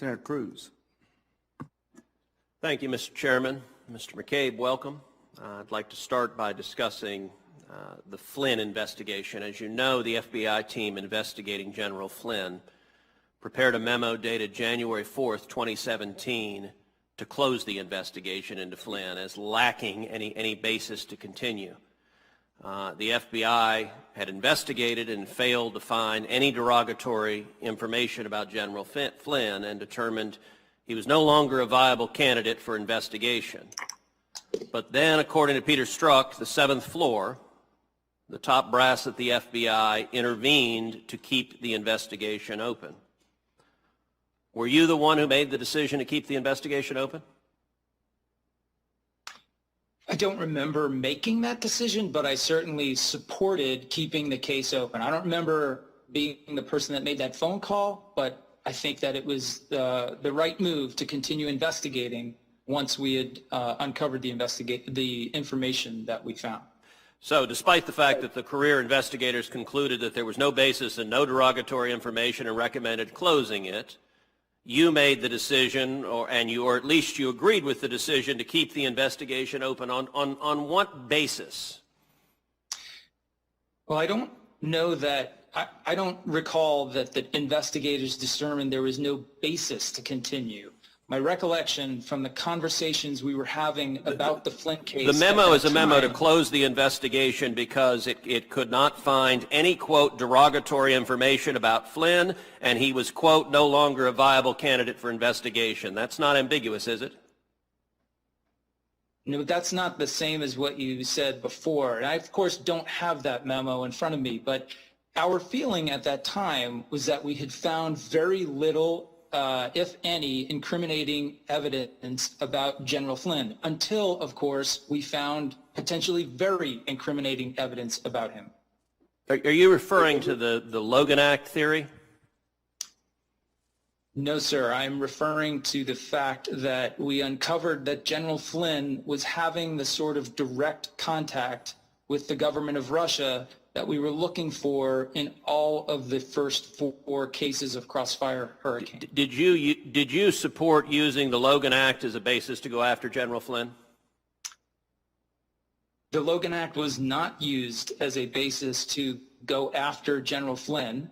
Senator Cruz. Thank you, Mr. Chairman. Mr. McCabe, welcome. I'd like to start by discussing the Flynn investigation. As you know, the FBI team investigating General Flynn prepared a memo dated January 4th, 2017 to close the investigation into Flynn as lacking any basis to continue. The FBI had investigated and failed to find any derogatory information about General Flynn and determined he was no longer a viable candidate for investigation. But then, according to Peter Strzok, the seventh floor, the top brass at the FBI intervened to keep the investigation open. Were you the one who made the decision to keep the investigation open? I don't remember making that decision, but I certainly supported keeping the case open. I don't remember being the person that made that phone call, but I think that it was the right move to continue investigating once we had uncovered the information that we found. So despite the fact that the career investigators concluded that there was no basis and no derogatory information and recommended closing it, you made the decision, or at least you agreed with the decision to keep the investigation open on what basis? Well, I don't know that, I don't recall that the investigators determined there was no basis to continue. My recollection from the conversations we were having about the Flynn case. The memo is a memo to close the investigation because it could not find any, quote, derogatory information about Flynn, and he was, quote, no longer a viable candidate for investigation. That's not ambiguous, is it? No, that's not the same as what you said before. And I, of course, don't have that memo in front of me, but our feeling at that time was that we had found very little if any, incriminating evidence about General Flynn, until, of course, we found potentially very incriminating evidence about him. Are you referring to the Logan Act theory? No, sir. I'm referring to the fact that we uncovered that General Flynn was having the sort of direct contact with the government of Russia that we were looking for in all of the first four cases of Crossfire Hurricane. Did you support using the Logan Act as a basis to go after General Flynn? The Logan Act was not used as a basis to go after General Flynn.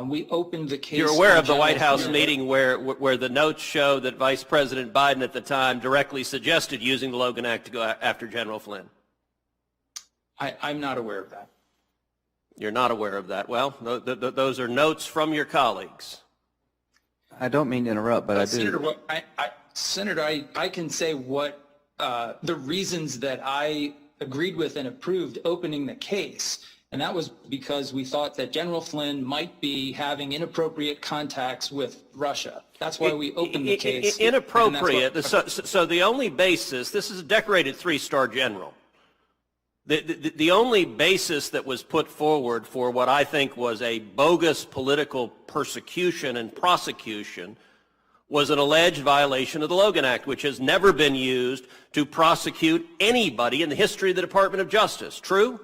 We opened the case. You're aware of the White House meeting where the notes show that Vice President Biden at the time directly suggested using the Logan Act to go after General Flynn? I'm not aware of that. You're not aware of that. Well, those are notes from your colleagues. I don't mean to interrupt, but I do. Senator, I can say what the reasons that I agreed with and approved opening the case, and that was because we thought that General Flynn might be having inappropriate contacts with Russia. That's why we opened the case. Inappropriate. So the only basis, this is a decorated three-star general. The only basis that was put forward for what I think was a bogus political persecution and prosecution was an alleged violation of the Logan Act, which has never been used to prosecute anybody in the history of the Department of Justice. True?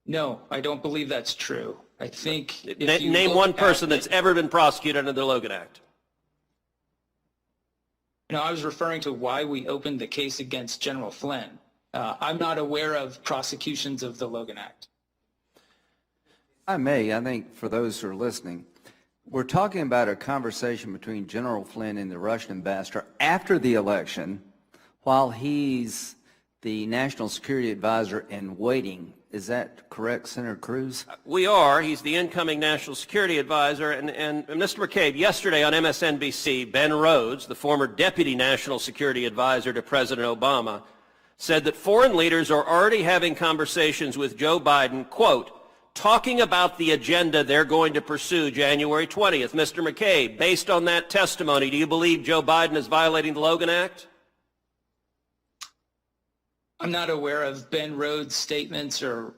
No, I don't believe that's true. I think name one person that's ever been prosecuted under the Logan Act. No, I was referring to why we opened the case against General Flynn. I'm not aware of prosecutions of the Logan Act. I think for those who are listening, we're talking about a conversation between General Flynn and the Russian ambassador after the election while he's the national security advisor in waiting. Is that correct, Senator Cruz? We are. He's the incoming national security advisor. And Mr. McCabe, yesterday on MSNBC, Ben Rhodes, the former deputy national security advisor to President Obama, said that foreign leaders are already having conversations with Joe Biden, quote, talking about the agenda they're going to pursue January 20th. Mr. McCabe, based on that testimony, do you believe Joe Biden is violating the Logan Act? I'm not aware of Ben Rhodes' statements or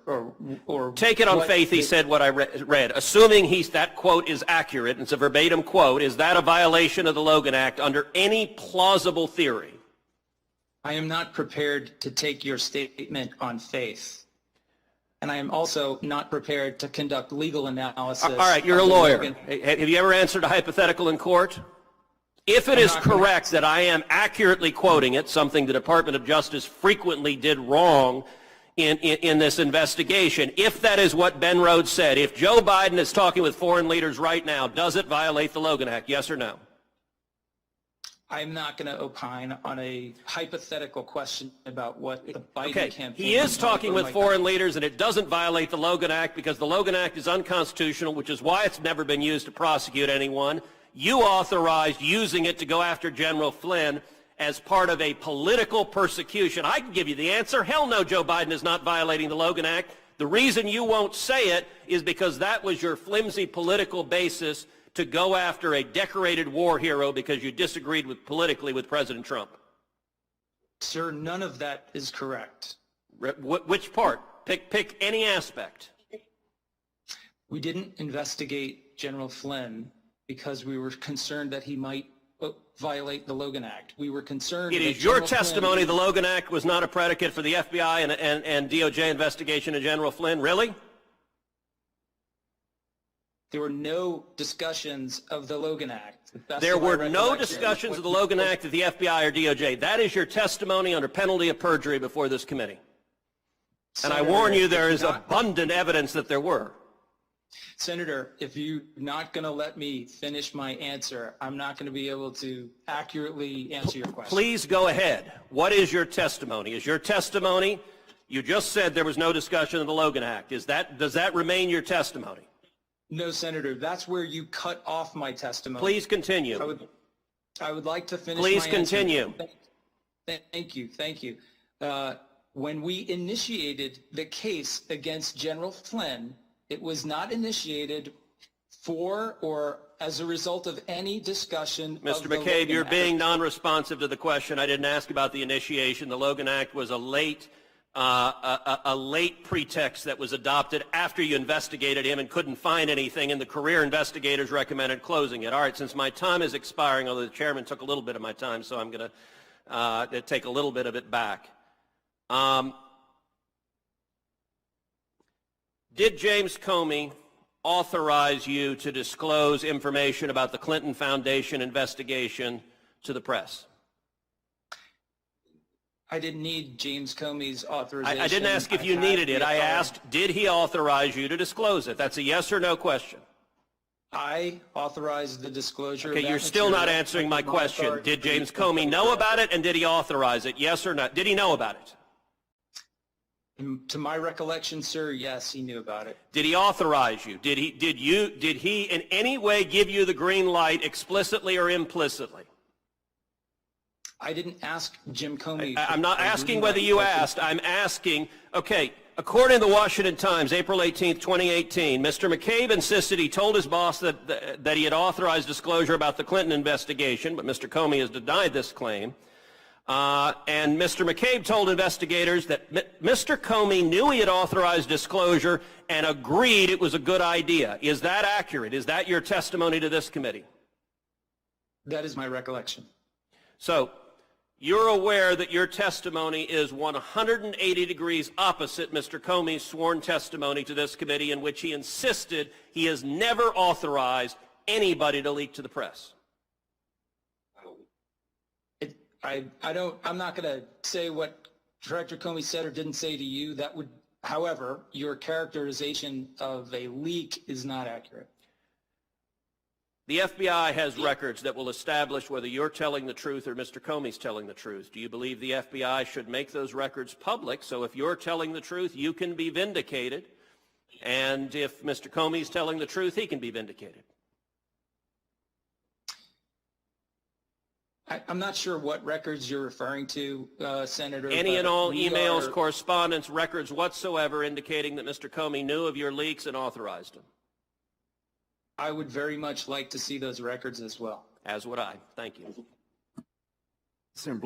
take it on faith he said what I read. Assuming that quote is accurate, and it's a verbatim quote, is that a violation of the Logan Act under any plausible theory? I am not prepared to take your statement on faith. and I am also not prepared to conduct legal analysis. All right, you're a of the lawyer. Logan. Have you ever answered a hypothetical in court? If it is correct that I am accurately quoting it, something the Department of Justice frequently did wrong in this investigation, if that is what Ben Rhodes said, if Joe Biden is talking with foreign leaders right now, does it violate the Logan Act, yes or no? I'm not going to opine on a hypothetical question about what the Biden campaign... He is talking with foreign leaders, and it doesn't violate the Logan Act because the Logan Act is unconstitutional, which is why it's never been used to prosecute anyone. You authorized using it to go after General Flynn as part of a political persecution. I can give you the answer. Hell no, Joe Biden is not violating the Logan Act. The reason you won't say it is because that was your flimsy political basis to go after a decorated war hero because you disagreed politically with President Trump. Sir, none of that is correct. Which part? Pick any aspect. We didn't investigate General Flynn because we were concerned that he might violate the Logan Act. We were concerned... It is your testimony the Logan Act was not a predicate for the FBI and DOJ investigation of General Flynn. Really? There were no discussions of the Logan Act. There were no discussions of the Logan Act at the FBI or DOJ. That is your testimony under penalty of perjury before this committee. And I warn you, there is abundant evidence that there were. Senator, if you're not going to let me finish my answer, I'm not going to be able to accurately answer your question. Please go ahead. What is your testimony? Is your testimony, you just said there was no discussion of the Logan Act. Does that remain your testimony? No, Senator, that's where you cut off my testimony. Please continue. I would like to finish Please my continue. Answer. Thank you. When we initiated the case against General Flynn, it was not initiated for or as a result of any discussion of the Mr. McCabe, you're being non-responsive to the question. I didn't ask about the initiation. The Logan Act was a late pretext that was adopted after you investigated him and couldn't find anything, and the career investigators recommended closing it. All right, since my time is expiring, although the chairman took a little bit of my time, so I'm going to take a little bit of it back. Did James Comey authorize you to disclose information about the Clinton Foundation investigation to the press? I didn't need James Comey's authorization. I didn't ask if you needed it. I asked, did he authorize you to disclose it? That's a yes or no question. I authorized the disclosure. Okay, you're still not answering my question. Did James Comey know about it, and did he authorize it? Yes or no? Did he know about it? To my recollection, sir, yes, he knew about it. Did he authorize you? Did he in any way give you the green light explicitly or implicitly? I didn't ask Jim Comey. I'm not asking whether you asked. I'm asking, okay, according to the Washington Times, April 18th, 2018, Mr. McCabe insisted he told his boss that he had authorized disclosure about the Clinton investigation, but Mr. Comey has denied this claim. And Mr. McCabe told investigators that Mr. Comey knew he had authorized disclosure and agreed it was a good idea. Is that accurate? Is that your testimony to this committee? That is my recollection. So you're aware that your testimony is 180 degrees opposite Mr. Comey's sworn testimony to this committee, in which he insisted he has never authorized anybody to leak to the press. I'm not going to say what Director Comey said or didn't say to you. That would, however, your characterization of a leak is not accurate. The FBI has records that will establish whether you're telling the truth or Mr. Comey's telling the truth. Do you believe the FBI should make those records public so if you're telling the truth, you can be vindicated, and if Mr. Comey's telling the truth, he can be vindicated? I'm not sure what records you're referring to, Senator. Any and all emails, correspondence, records whatsoever indicating that Mr. Comey knew of your leaks and authorized them. I would very much like to see those records as well. As would I. Thank you.